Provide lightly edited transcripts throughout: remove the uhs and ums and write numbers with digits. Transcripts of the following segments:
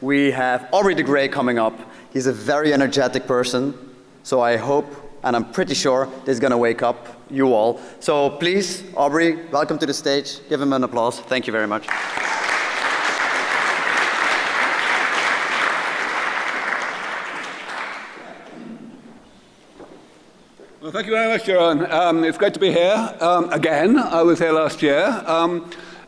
we have Aubrey de Grey coming up. He's a very energetic person, so I hope, and I'm pretty sure, this is going to wake up you all. So please, Aubrey, welcome to the stage. Give him an applause. Thank you very much. Well, thank you very much, Jeroen. It's great to be here again. I was here last year.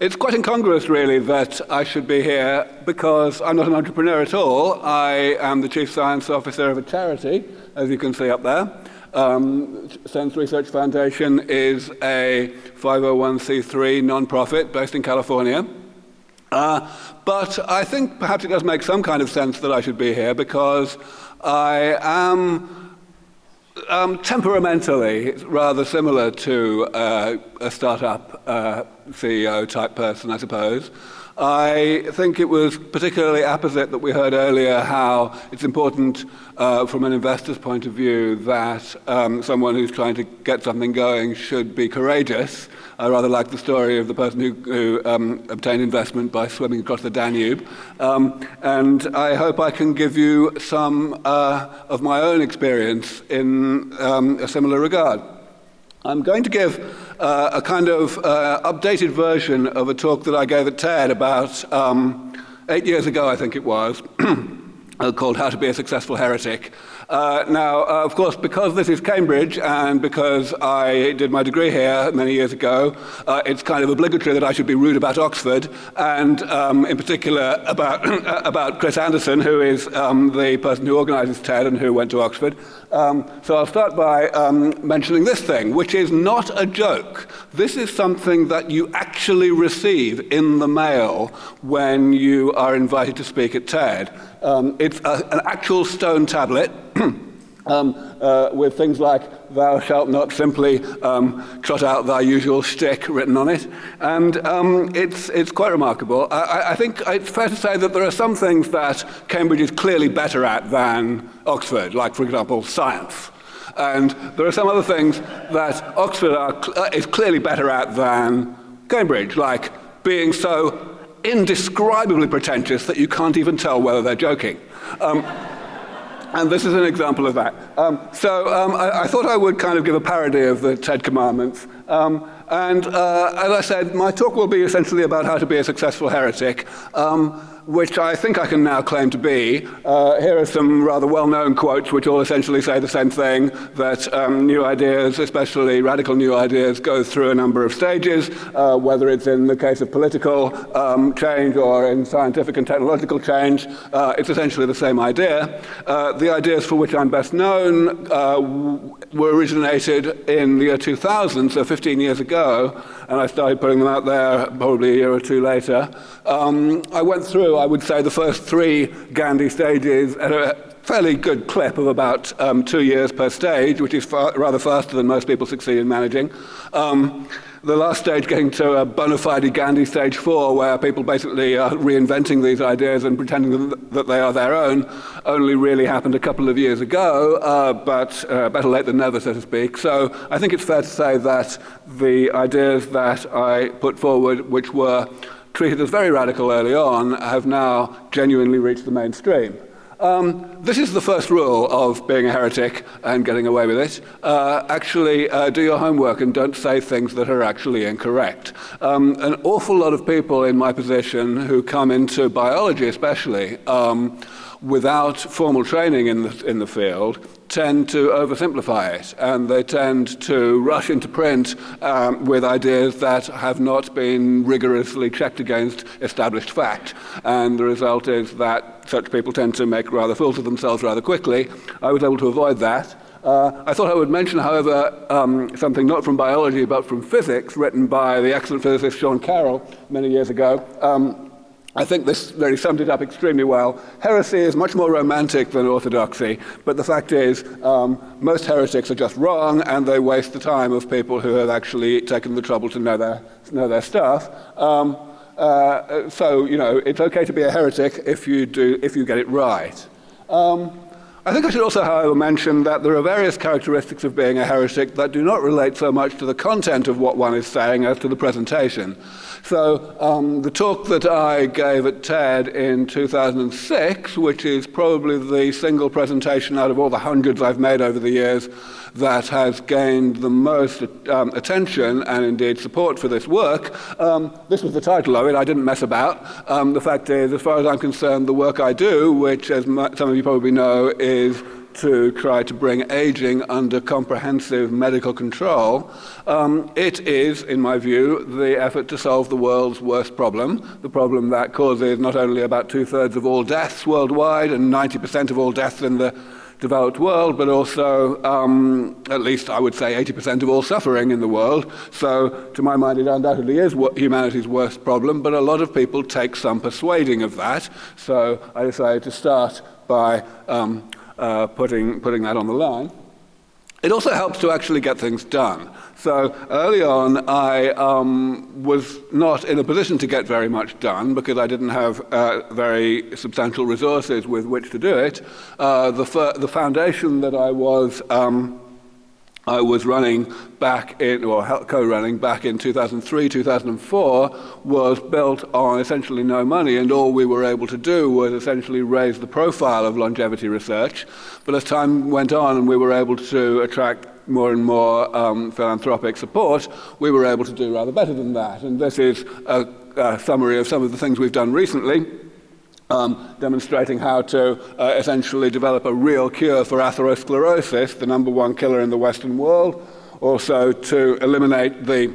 It's quite incongruous, really, that I should be here because I'm not an entrepreneur at all. I am the Chief Science Officer of a charity, as you can see up there. SENS Foundation is a 501c3 non-profit based in California. But I think perhaps it does make some kind of sense that I should be here because I am temperamentally rather similar to a startup CEO type person, I suppose. I think it was particularly apposite that we heard earlier how it's important from an investor's point of view that someone who's trying to get something going should be courageous. I rather like the story of the person who obtained investment by swimming across the Danube. And I hope I can give you some of my own experience in a similar regard. I'm going to give a kind of updated version of a talk that I gave at TED about 8 years ago, I think it was, called How to Be a Successful Heretic. Now, of course, because this is Cambridge and because I did my degree here many years ago, it's kind of obligatory that I should be rude about Oxford and in particular about Chris Anderson, who is the person who organizes TED and who went to Oxford. So I'll start by mentioning this thing, which is not a joke. This is something that you actually receive in the mail when you are invited to speak at TED. It's an actual stone tablet with things like "Thou shalt not simply trot out thy usual shtick" written on it, and it's quite remarkable. I think it's fair to say that there are some things that Cambridge is clearly better at than Oxford, like, for example, science. And there are some other things that Oxford is clearly better at than Cambridge, like being so indescribably pretentious that you can't even tell whether they're joking. And this is an example of that. I thought I would kind of give a parody of the TED Commandments. As I said, my talk will be essentially about how to be a successful heretic, which I think I can now claim to be. Here are some rather well-known quotes which all essentially say the same thing, that new ideas, especially radical new ideas, go through a number of stages, whether it's in the case of political change or in scientific and technological change. It's essentially the same idea. The ideas for which I'm best known were originated in the year 2000, so 15 years ago, and I started putting them out there probably a year or two later. I went through, I would say, the first 3 Gandhi stages at a fairly good clip of about 2 years per stage, which is rather faster than most people succeed in managing. The last stage, getting to a bona fide Gandhi stage 4, where people basically are reinventing these ideas and pretending that they are their own, only really happened a couple of years ago, but better late than never, so to speak. So I think it's fair to say that the ideas that I put forward, which were treated as very radical early on, have now genuinely reached the mainstream. This is the first rule of being a heretic and getting away with it. Actually, do your homework and don't say things that are actually incorrect. An awful lot of people in my position who come into biology especially without formal training in the field tend to oversimplify it, and they tend to rush into print with ideas that have not been rigorously checked against established fact. And the result is that such people tend to make rather fools of themselves rather quickly. I was able to avoid that. I thought I would mention, however, something not from biology but from physics, written by the excellent physicist Sean Carroll many years ago. I think this really summed it up extremely well. Heresy is much more romantic than orthodoxy, but the fact is most heretics are just wrong and they waste the time of people who have actually taken the trouble to know their stuff. So, you know, it's okay to be a heretic if you get it right. I think I should also, however, mention that there are various characteristics of being a heretic that do not relate so much to the content of what one is saying as to the presentation. So the talk that I gave at TED in 2006, which is probably the single presentation out of all the hundreds I've made over the years that has gained the most attention and indeed support for this work, this was the title of it. I didn't mess about. The fact is, as far as I'm concerned, the work I do, which as some of you probably know, is to try to bring aging under comprehensive medical control. It is, in my view, the effort to solve the world's worst problem, the problem that causes not only about 2/3 of all deaths worldwide and 90% of all deaths in the developed world, but also, at least I would say, 80% of all suffering in the world. So, to my mind, it undoubtedly is humanity's worst problem, but a lot of people take some persuading of that. So I decided to start by putting that on the line. It also helps to actually get things done. So early on, I was not in a position to get very much done because I didn't have very substantial resources with which to do it. The foundation that I was running back in, or co-running back in 2003, 2004, was built on essentially no money, and all we were able to do was essentially raise the profile of longevity research. But as time went on and we were able to attract more and more philanthropic support, we were able to do rather better than that. And this is a summary of some of the things we've done recently. Demonstrating how to essentially develop a real cure for atherosclerosis, the #1 killer in the Western world. Also to eliminate the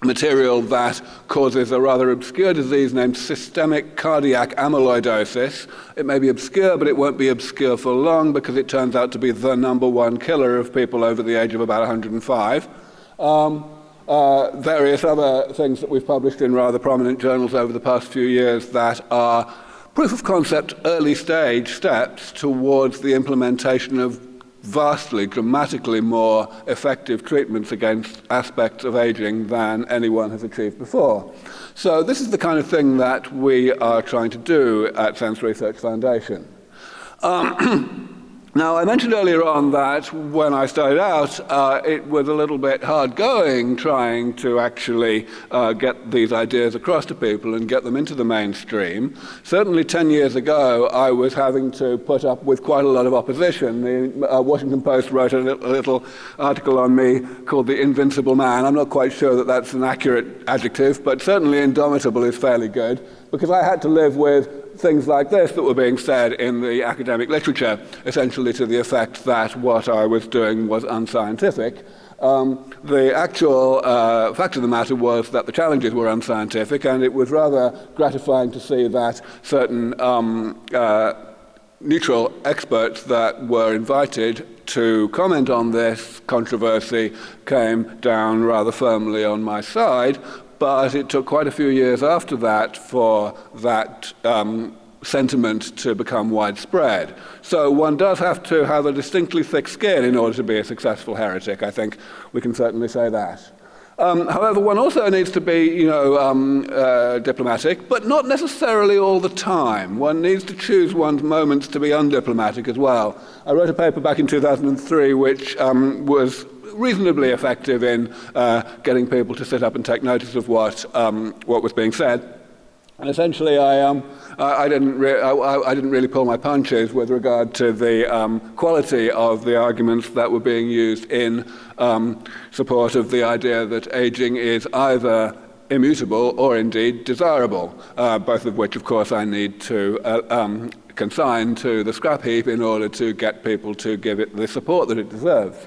material that causes a rather obscure disease named systemic cardiac amyloidosis. It may be obscure, but it won't be obscure for long because it turns out to be the #1 killer of people over the age of about 105. Various other things that we've published in rather prominent journals over the past few years that are proof of concept early stage steps towards the implementation of vastly, dramatically more effective treatments against aspects of aging than anyone has achieved before. So this is the kind of thing that we are trying to do at SENS Research Foundation. Now, I mentioned earlier on that when I started out, it was a little bit hard going trying to actually get these ideas across to people and get them into the mainstream. Certainly 10 years ago, I was having to put up with quite a lot of opposition. The Washington Post wrote a little article on me called The Invincible Man. I'm not quite sure that that's an accurate adjective, but certainly indomitable is fairly good, because I had to live with things like this that were being said in the academic literature, essentially to the effect that what I was doing was unscientific. The actual fact of the matter was that the challenges were unscientific, and it was rather gratifying to see that certain neutral experts that were invited to comment on this controversy came down rather firmly on my side. But it took quite a few years after that for that sentiment to become widespread. So one does have to have a distinctly thick skin in order to be a successful heretic. I think we can certainly say that. However, one also needs to be, diplomatic, but not necessarily all the time. One needs to choose one's moments to be undiplomatic as well. I wrote a paper back in 2003 which was reasonably effective in getting people to sit up and take notice of what was being said. And essentially, I didn't really pull my punches with regard to the quality of the arguments that were being used in support of the idea that aging is either immutable or indeed desirable, both of which, of course, I need to consign to the scrap heap in order to get people to give it the support that it deserves.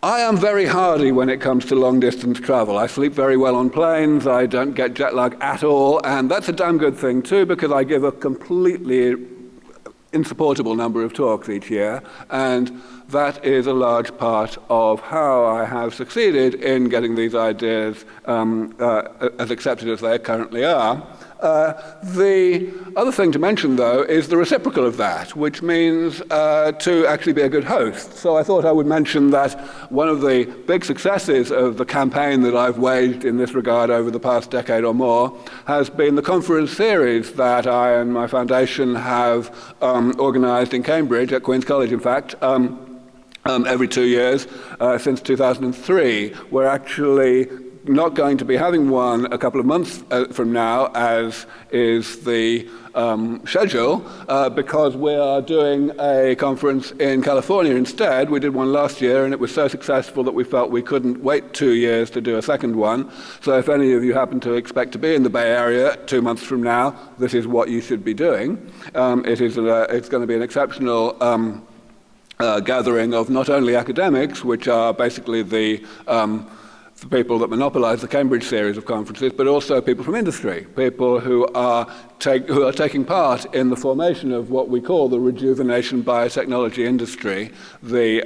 I am very hardy when it comes to long-distance travel. I sleep very well on planes, I don't get jet lag at all, and that's a damn good thing too, because I give a completely insupportable number of talks each year, and that is a large part of how I have succeeded in getting these ideas as accepted as they currently are. The other thing to mention, though, is the reciprocal of that, which means to actually be a good host. So I thought I would mention that one of the big successes of the campaign that I've waged in this regard over the past decade or more has been the conference series that I and my foundation have organized in Cambridge, at Queen's College, in fact, every 2 years since 2003. We're actually not going to be having one a couple of months from now, as is the schedule, because we are doing a conference in California instead. We did one last year, and it was so successful that we felt we couldn't wait 2 years to do a second one. So if any of you happen to expect to be in the Bay Area 2 months from now, this is what you should be doing. It's going to be an exceptional gathering of not only academics, which are basically the people that monopolize the Cambridge series of conferences, but also people from industry, people who are taking part in the formation of what we call the rejuvenation biotechnology industry, the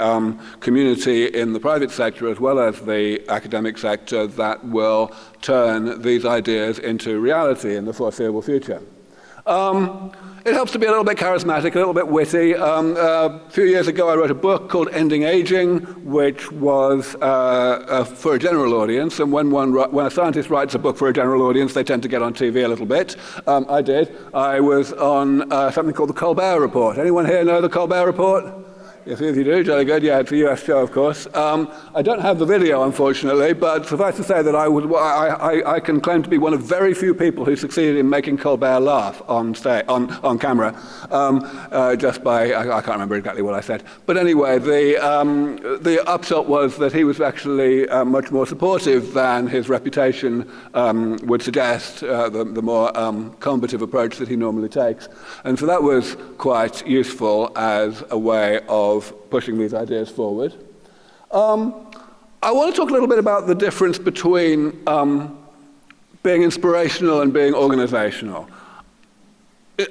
community in the private sector as well as the academic sector that will turn these ideas into reality in the foreseeable future. It helps to be a little bit charismatic, a little bit witty. A few years ago, I wrote a book called Ending Aging, which was for a general audience. And when a scientist writes a book for a general audience, they tend to get on TV a little bit. I did. I was on something called the Colbert Report. Anyone here know the Colbert Report? If you do, jolly good. Yeah, it's a US show, of course. I don't have the video, unfortunately, but suffice to say that I can claim to be one of very few people who succeeded in making Colbert laugh on camera, just by, I can't remember exactly what I said. But anyway, the upshot was that he was actually much more supportive than his reputation would suggest, the more combative approach that he normally takes. And so that was quite useful as a way of pushing these ideas forward. I want to talk a little bit about the difference between being inspirational and being organizational.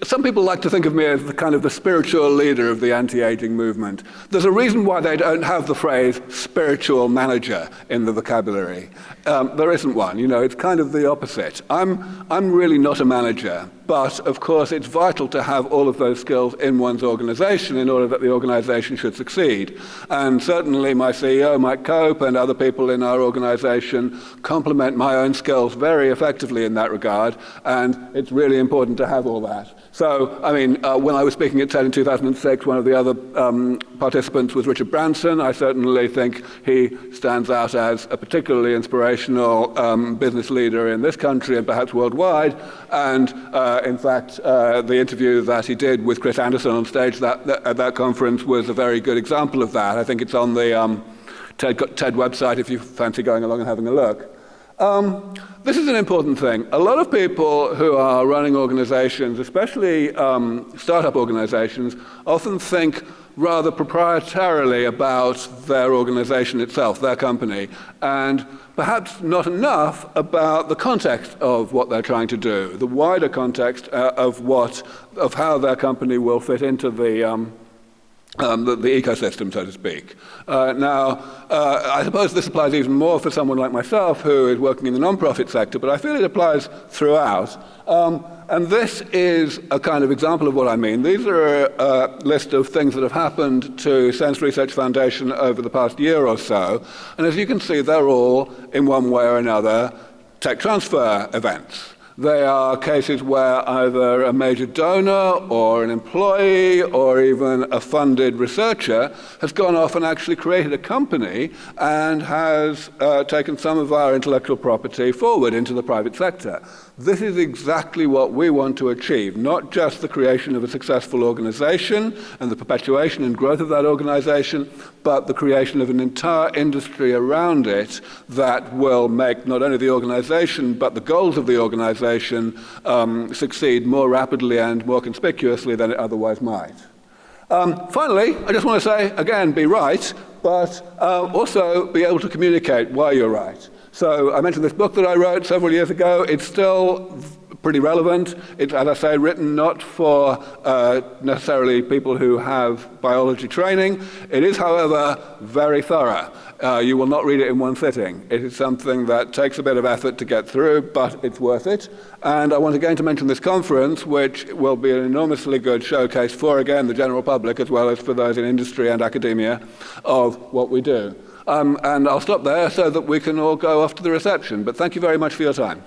Some people like to think of me as the kind of the spiritual leader of the anti-aging movement. There's a reason why they don't have the phrase spiritual manager in the vocabulary. There isn't one, it's kind of the opposite. I'm really not a manager, but of course it's vital to have all of those skills in one's organization in order that the organization should succeed. And certainly my CEO, Mike Cope, and other people in our organization complement my own skills very effectively in that regard, and it's really important to have all that. So, when I was speaking at TED in 2006, one of the other participants was Richard Branson. I certainly think he stands out as a particularly inspirational business leader in this country and perhaps worldwide. And in fact, the interview that he did with Chris Anderson on stage at that conference was a very good example of that. I think it's on the TED website if you fancy going along and having a look. This is an important thing. A lot of people who are running organizations, especially startup organizations, often think rather proprietarily about their organization itself, their company, and perhaps not enough about the context of what they're trying to do, the wider context of how their company will fit into the ecosystem, so to speak. I suppose this applies even more for someone like myself who is working in the non-profit sector, but I feel it applies throughout. And this is a kind of example of what I mean. These are a list of things that have happened to SENS Foundation over the past year or so. And as you can see, they're all, in one way or another, tech transfer events. They are cases where either a major donor or an employee or even a funded researcher has gone off and actually created a company and has taken some of our intellectual property forward into the private sector. This is exactly what we want to achieve, not just the creation of a successful organization and the perpetuation and growth of that organization, but the creation of an entire industry around it that will make not only the organization, but the goals of the organization succeed more rapidly and more conspicuously than it otherwise might. Finally, I just want to say, again, be right, but also be able to communicate why you're right. So I mentioned this book that I wrote several years ago. It's still pretty relevant. It's, as I say, written not for necessarily people who have biology training. It is, however, very thorough. You will not read it in one sitting. It is something that takes a bit of effort to get through, but it's worth it. And I want again to mention this conference, which will be an enormously good showcase for, again, the general public, as well as for those in industry and academia, of what we do. And I'll stop there so that we can all go off to the reception. But thank you very much for your time.